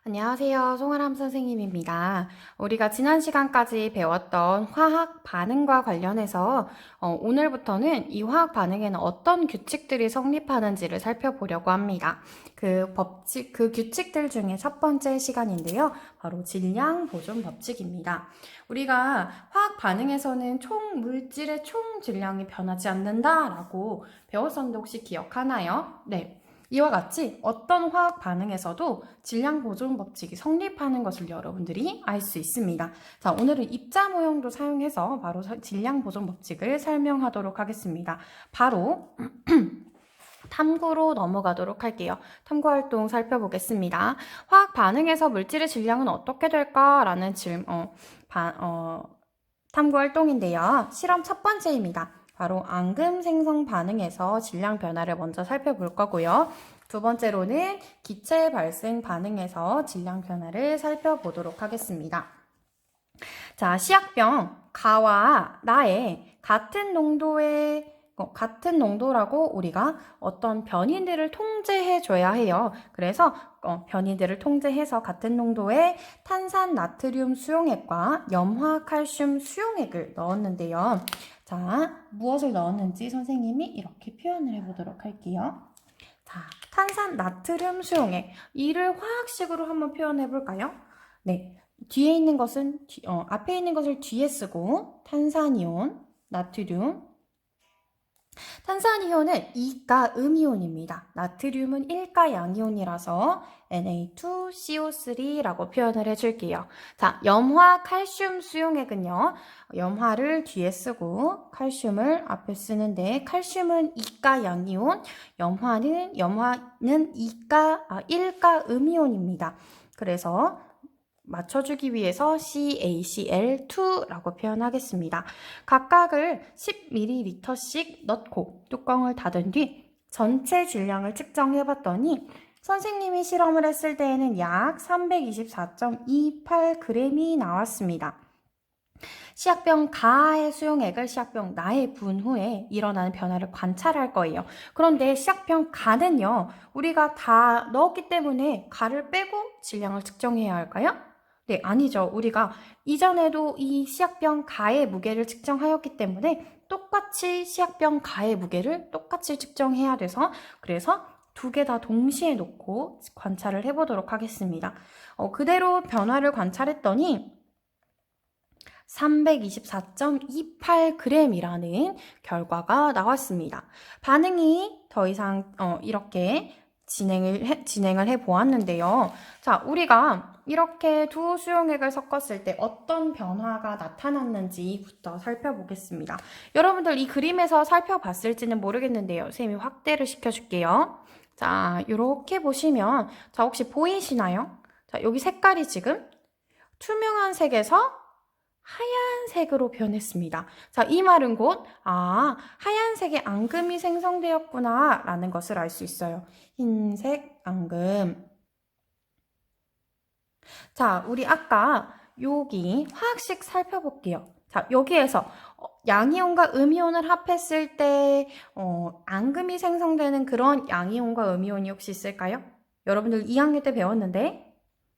안녕하세요. 송아람 선생님입니다. 우리가 지난 시간까지 배웠던 화학 반응과 관련해서 오늘부터는 이 화학 반응에는 어떤 규칙들이 성립하는지를 살펴보려고 합니다. 그 규칙들 중에 첫 번째 시간인데요. 바로 질량 보존 법칙입니다. 우리가 화학 반응에서는 총 물질의 총 질량이 변하지 않는다라고 배웠었는데 혹시 기억하나요? 네. 이와 같이 어떤 화학 반응에서도 질량 보존 법칙이 성립하는 것을 여러분들이 알 수 있습니다. 자, 오늘은 입자 모형도 사용해서 바로 질량 보존 법칙을 설명하도록 하겠습니다. 바로 탐구로 넘어가도록 할게요. 탐구 활동 살펴보겠습니다. 화학 반응에서 물질의 질량은 어떻게 될까라는 탐구 활동인데요. 실험 첫 번째입니다. 바로 앙금 생성 반응에서 질량 변화를 먼저 살펴볼 거고요. 두 번째로는 기체 발생 반응에서 질량 변화를 살펴보도록 하겠습니다. 자, 시약병 가와 나의 같은 농도라고 우리가 어떤 변이들을 통제해 줘야 해요. 그래서 변이들을 통제해서 같은 농도의 탄산 나트륨 수용액과 염화 칼슘 수용액을 넣었는데요. 자, 무엇을 넣었는지 선생님이 이렇게 표현을 해보도록 할게요. 자, 탄산 나트륨 수용액. 이를 화학식으로 한번 표현해 볼까요? 네. 앞에 있는 것을 뒤에 쓰고 탄산이온, 나트륨. 탄산이온은 이가 음이온입니다. 나트륨은 일가 양이온이라서 Na2CO3라고 표현을 해줄게요. 자, 염화 칼슘 수용액은요. 염화를 뒤에 쓰고 칼슘을 앞에 쓰는데 칼슘은 이가 양이온, 염화는 일가 음이온입니다. 그래서 맞춰주기 위해서 CaCl2라고 표현하겠습니다. 각각을 10ml씩 넣고 뚜껑을 닫은 뒤 전체 질량을 측정해봤더니 선생님이 실험을 했을 때에는 약 324.28g이 나왔습니다. 시약병 가의 수용액을 시약병 나에 부은 후에 일어나는 변화를 관찰할 거예요. 그런데 시약병 가는요, 우리가 다 넣었기 때문에 가를 빼고 질량을 측정해야 할까요? 네, 아니죠. 우리가 이전에도 이 시약병 가의 무게를 측정하였기 때문에 똑같이 시약병 가의 무게를 똑같이 측정해야 돼서 그래서 두 개 다 동시에 놓고 관찰을 해보도록 하겠습니다. 그대로 변화를 관찰했더니 324.28g이라는 결과가 나왔습니다. 반응이 더 이상 이렇게 진행을 해 보았는데요. 자, 우리가 이렇게 두 수용액을 섞었을 때 어떤 변화가 나타났는지부터 살펴보겠습니다. 여러분들 이 그림에서 살펴봤을지는 모르겠는데요. 선생님이 확대를 시켜줄게요. 자, 이렇게 보시면 자, 혹시 보이시나요? 자, 여기 색깔이 지금 투명한 색에서 하얀색으로 변했습니다. 자, 이 말은 곧 하얀색의 앙금이 생성되었구나 라는 것을 알 수 있어요. 흰색 앙금. 자, 우리 아까 여기 화학식 살펴볼게요. 자, 여기에서 양이온과 음이온을 합했을 때 앙금이 생성되는 그런 양이온과 음이온이 혹시 있을까요? 여러분들 2학년 때 배웠는데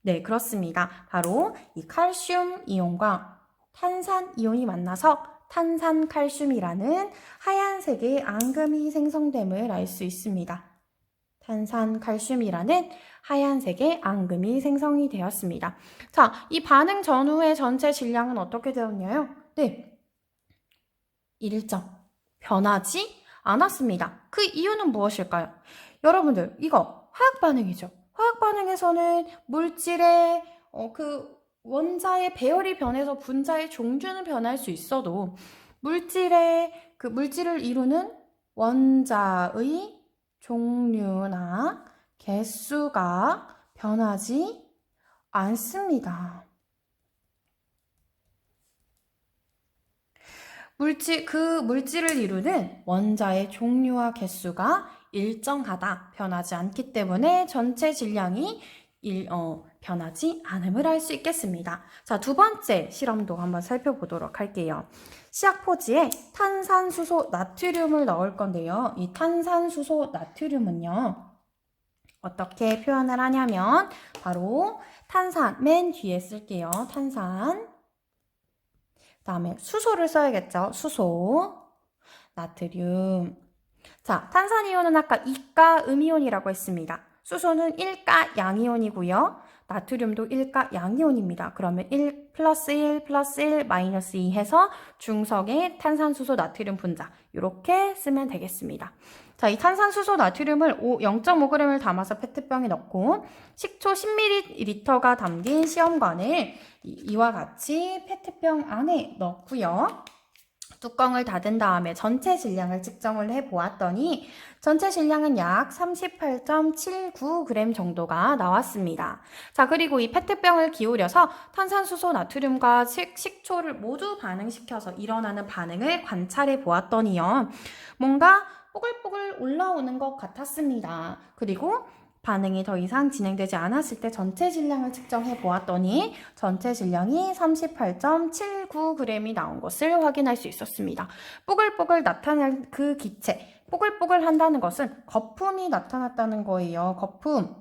네, 그렇습니다. 바로 이 칼슘 이온과 탄산 이온이 만나서 탄산칼슘이라는 하얀색의 앙금이 생성됨을 알 수 있습니다. 탄산칼슘이라는 하얀색의 앙금이 생성이 되었습니다. 자, 이 반응 전후의 전체 질량은 어떻게 되었나요? 네, 일정. 변하지 않았습니다. 그 이유는 무엇일까요? 여러분들, 이거 화학 반응이죠. 화학 반응에서는 물질의 원자의 배열이 변해서 분자의 종류는 변할 수 있어도 물질을 이루는 원자의 종류나 개수가 변하지 않습니다. 물질을 이루는 원자의 종류와 개수가 일정하다, 변하지 않기 때문에 전체 질량이 변하지 않음을 알 수 있겠습니다. 자, 두 번째 실험도 한번 살펴보도록 할게요. 시약포지에 탄산수소 나트륨을 넣을 건데요. 이 탄산수소 나트륨은요. 어떻게 표현을 하냐면 바로 탄산 맨 뒤에 쓸게요. 탄산. 그다음에 수소를 써야겠죠. 수소. 나트륨. 자, 탄산이온은 아까 이가 음이온이라고 했습니다. 수소는 1가 양이온이고요. 나트륨도 1가 양이온입니다. 그러면 1 플러스 1 플러스 1 마이너스 2 해서 중성의 탄산수소 나트륨 분자 이렇게 쓰면 되겠습니다. 자, 이 탄산수소 나트륨을 0.5g을 담아서 페트병에 넣고 식초 10ml가 담긴 시험관을 이와 같이 페트병 안에 넣고요. 뚜껑을 닫은 다음에 전체 질량을 측정을 해보았더니 전체 질량은 약 38.79g 정도가 나왔습니다. 자, 그리고 이 페트병을 기울여서 탄산수소 나트륨과 식초를 모두 반응시켜서 일어나는 반응을 관찰해 보았더니요. 뭔가 뽀글뽀글 올라오는 것 같았습니다. 그리고 반응이 더 이상 진행되지 않았을 때 전체 질량을 측정해 보았더니 전체 질량이 38.79g이 나온 것을 확인할 수 있었습니다. 뽀글뽀글 나타날 그 기체, 뽀글뽀글 한다는 것은 거품이 나타났다는 거예요. 거품.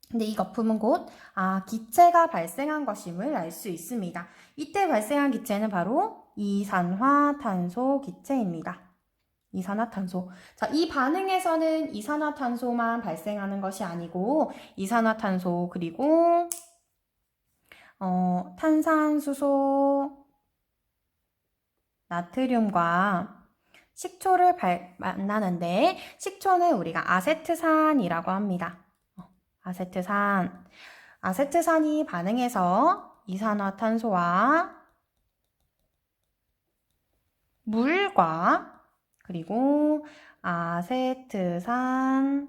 근데 이 거품은 곧 기체가 발생한 것임을 알 수 있습니다. 이때 발생한 기체는 바로 이산화탄소 기체입니다. 이산화탄소. 자, 이 반응에서는 이산화탄소만 발생하는 것이 아니고 이산화탄소 그리고 탄산수소 나트륨과 식초를 만나는데 식초는 우리가 아세트산이라고 합니다. 아세트산이 반응해서 이산화탄소와 물과 그리고 아세트산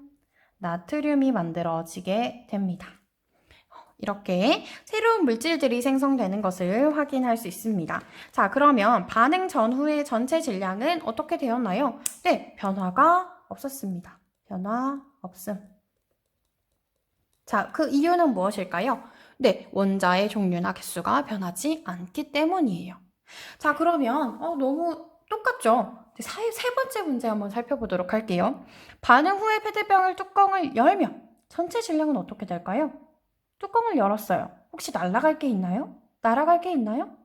나트륨이 만들어지게 됩니다. 이렇게 새로운 물질들이 생성되는 것을 확인할 수 있습니다. 자, 그러면 반응 전후의 전체 질량은 어떻게 되었나요? 네, 변화가 없었습니다. 변화 없음. 자, 그 이유는 무엇일까요? 네, 원자의 종류나 개수가 변하지 않기 때문이에요. 자, 그러면 너무 똑같죠? 세 번째 문제 한번 살펴보도록 할게요. 반응 후에 페트병을 뚜껑을 열면 전체 질량은 어떻게 될까요? 뚜껑을 열었어요. 혹시 날아갈 게 있나요? 날아갈 게 있나요?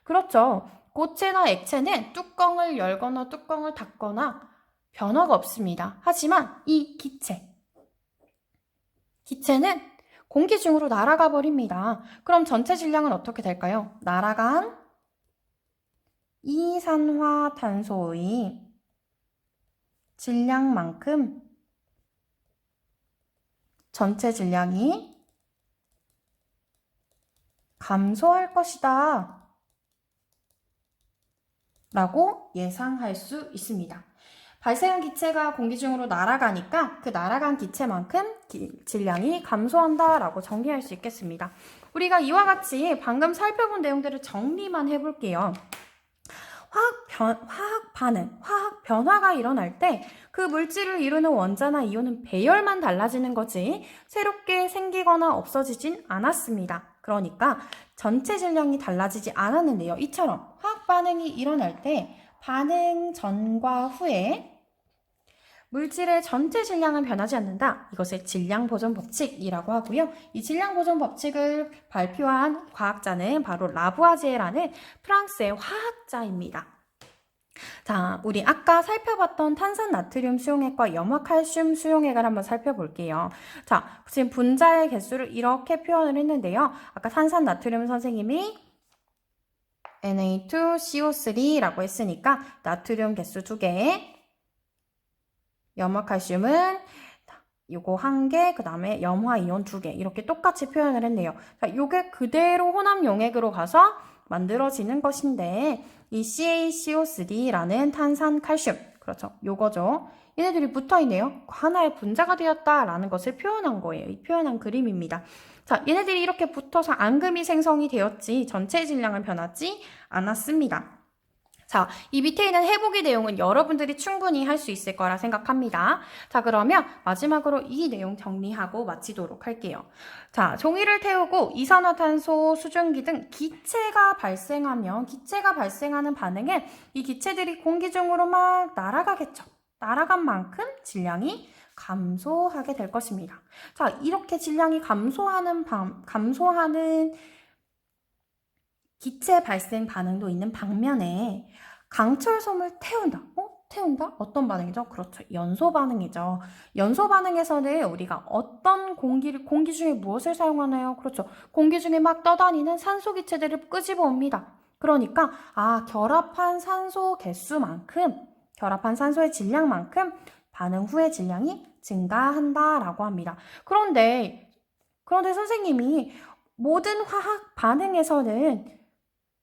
그렇죠. 고체나 액체는 뚜껑을 열거나 뚜껑을 닫거나 변화가 없습니다. 하지만 이 기체는 공기 중으로 날아가 버립니다. 그럼 전체 질량은 어떻게 될까요? 날아간 이산화탄소의 질량만큼 전체 질량이 감소할 것이다 라고 예상할 수 있습니다. 발생한 기체가 공기 중으로 날아가니까 그 날아간 기체만큼 질량이 감소한다 라고 정리할 수 있겠습니다. 우리가 이와 같이 방금 살펴본 내용들을 정리만 해볼게요. 화학 변화가 일어날 때 그 물질을 이루는 원자나 이온은 배열만 달라지는 거지 새롭게 생기거나 없어지진 않았습니다. 그러니까 전체 질량이 달라지지 않았는데요. 이처럼 화학 반응이 일어날 때 반응 전과 후에 물질의 전체 질량은 변하지 않는다. 이것을 질량 보존 법칙이라고 하고요. 이 질량 보존 법칙을 발표한 과학자는 바로 라부아지에라는 프랑스의 화학자입니다. 자, 우리 아까 살펴봤던 탄산 나트륨 수용액과 염화칼슘 수용액을 한번 살펴볼게요. 자, 지금 분자의 개수를 이렇게 표현을 했는데요. 아까 탄산 나트륨 선생님이 Na2CO3라고 했으니까 나트륨 개수 2개, 염화칼슘은 요거 1개, 그 다음에 염화이온 2개 이렇게 똑같이 표현을 했네요. 자, 요게 그대로 혼합 용액으로 가서 만들어지는 것인데 이 CaCO3라는 탄산칼슘, 그렇죠, 요거죠. 얘네들이 붙어있네요. 하나의 분자가 되었다라는 것을 표현한 거예요. 이 표현한 그림입니다. 자, 얘네들이 이렇게 붙어서 앙금이 생성이 되었지 전체 질량은 변하지 않았습니다. 자, 이 밑에 있는 해보기 내용은 여러분들이 충분히 할 수 있을 거라 생각합니다. 자, 그러면 마지막으로 이 내용 정리하고 마치도록 할게요. 자, 종이를 태우고 이산화탄소, 수증기 등 기체가 발생하는 반응은 이 기체들이 공기 중으로 막 날아가겠죠. 날아간 만큼 질량이 감소하게 될 것입니다. 자, 이렇게 질량이 감소하는 기체 발생 반응도 있는 반면에 강철솜을 태운다. 태운다? 어떤 반응이죠? 그렇죠. 연소 반응이죠. 연소 반응에서는 우리가 어떤 공기 중에 무엇을 사용하나요? 그렇죠. 공기 중에 막 떠다니는 산소 기체들을 끄집어 옵니다. 그러니까 결합한 산소 개수만큼, 결합한 산소의 질량만큼 반응 후의 질량이 증가한다라고 합니다. 그런데 선생님이 모든 화학 반응에서는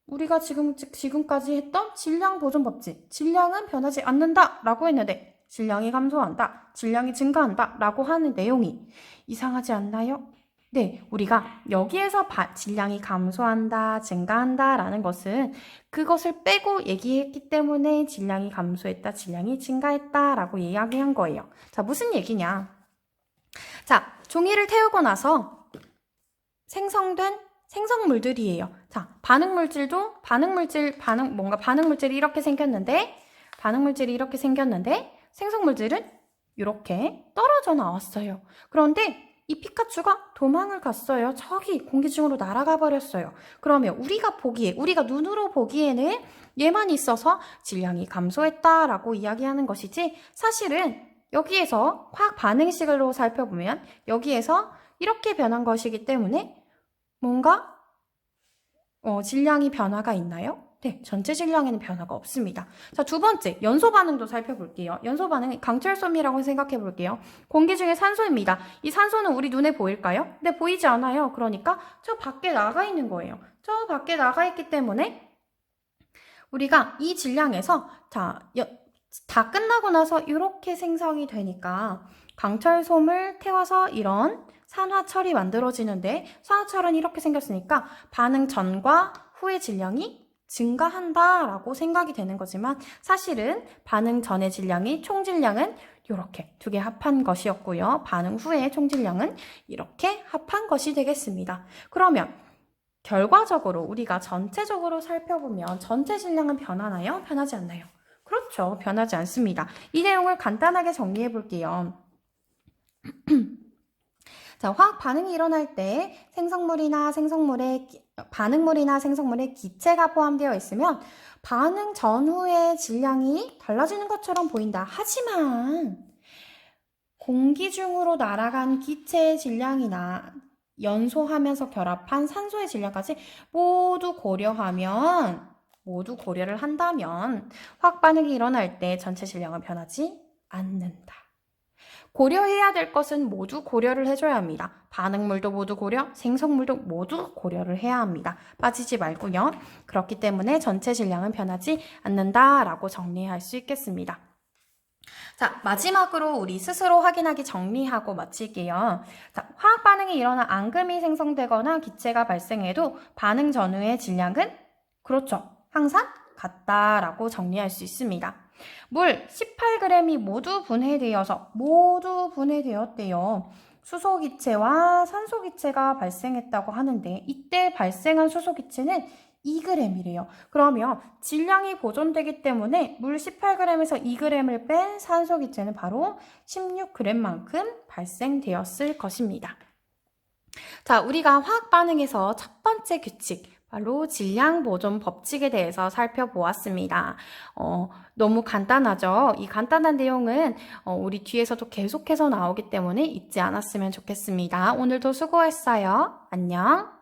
우리가 지금까지 했던 질량 보존 법칙, 질량은 변하지 않는다 라고 했는데 질량이 감소한다, 질량이 증가한다 라고 하는 내용이 이상하지 않나요? 네, 우리가 여기에서 질량이 감소한다, 증가한다 라는 것은 그것을 빼고 얘기했기 때문에 질량이 감소했다, 질량이 증가했다 라고 이야기한 거예요. 자, 무슨 얘기냐? 자, 종이를 태우고 나서 생성된 생성물들이에요. 자, 반응물질이 이렇게 생겼는데, 생성물질은 이렇게 떨어져 나왔어요. 그런데 이 피카츄가 도망을 갔어요. 저기 공기 중으로 날아가 버렸어요. 그러면 우리가 눈으로 보기에는 얘만 있어서 질량이 감소했다라고 이야기하는 것이지, 사실은 여기에서 화학 반응식으로 살펴보면 여기에서 이렇게 변한 것이기 때문에 뭔가 질량이 변화가 있나요? 네, 전체 질량에는 변화가 없습니다. 자, 두 번째, 연소 반응도 살펴볼게요. 연소 반응은 강철솜이라고 생각해 볼게요. 공기 중에 산소입니다. 이 산소는 우리 눈에 보일까요? 네, 보이지 않아요. 그러니까 저 밖에 나가 있는 거예요. 저 밖에 나가 있기 때문에 우리가 이 질량에서 다 끝나고 나서 이렇게 생성이 되니까 강철솜을 태워서 이런 산화철이 만들어지는데, 산화철은 이렇게 생겼으니까 반응 전과 후의 질량이 증가한다라고 생각이 되는 거지만, 사실은 반응 전의 질량이 총질량은 이렇게 두 개 합한 것이었고요. 반응 후의 총질량은 이렇게 합한 것이 되겠습니다. 그러면 결과적으로 우리가 전체적으로 살펴보면 전체 질량은 변하나요? 변하지 않나요? 그렇죠. 변하지 않습니다. 이 내용을 간단하게 정리해 볼게요. 자, 화학 반응이 일어날 때 반응물이나 생성물에 기체가 포함되어 있으면 반응 전후의 질량이 달라지는 것처럼 보인다. 하지만 공기 중으로 날아간 기체의 질량이나 연소하면서 결합한 산소의 질량까지 모두 고려를 한다면 화학 반응이 일어날 때 전체 질량은 변하지 않는다. 고려해야 될 것은 모두 고려를 해줘야 합니다. 반응물도 모두 고려, 생성물도 모두 고려를 해야 합니다. 빠지지 말고요. 그렇기 때문에 전체 질량은 변하지 않는다라고 정리할 수 있겠습니다. 자, 마지막으로 우리 스스로 확인하기 정리하고 마칠게요. 자, 화학 반응이 일어나 앙금이 생성되거나 기체가 발생해도 반응 전후의 질량은 그렇죠. 항상 같다라고 정리할 수 있습니다. 물 18g이 모두 분해되었대요. 수소기체와 산소기체가 발생했다고 하는데 이때 발생한 수소기체는 2g이래요. 그러면 질량이 보존되기 때문에 물 18g에서 2g을 뺀 산소기체는 바로 16g만큼 발생되었을 것입니다. 자, 우리가 화학 반응에서 첫 번째 규칙, 바로 질량 보존 법칙에 대해서 살펴보았습니다. 너무 간단하죠? 이 간단한 내용은 우리 뒤에서도 계속해서 나오기 때문에 잊지 않았으면 좋겠습니다. 오늘도 수고했어요. 안녕.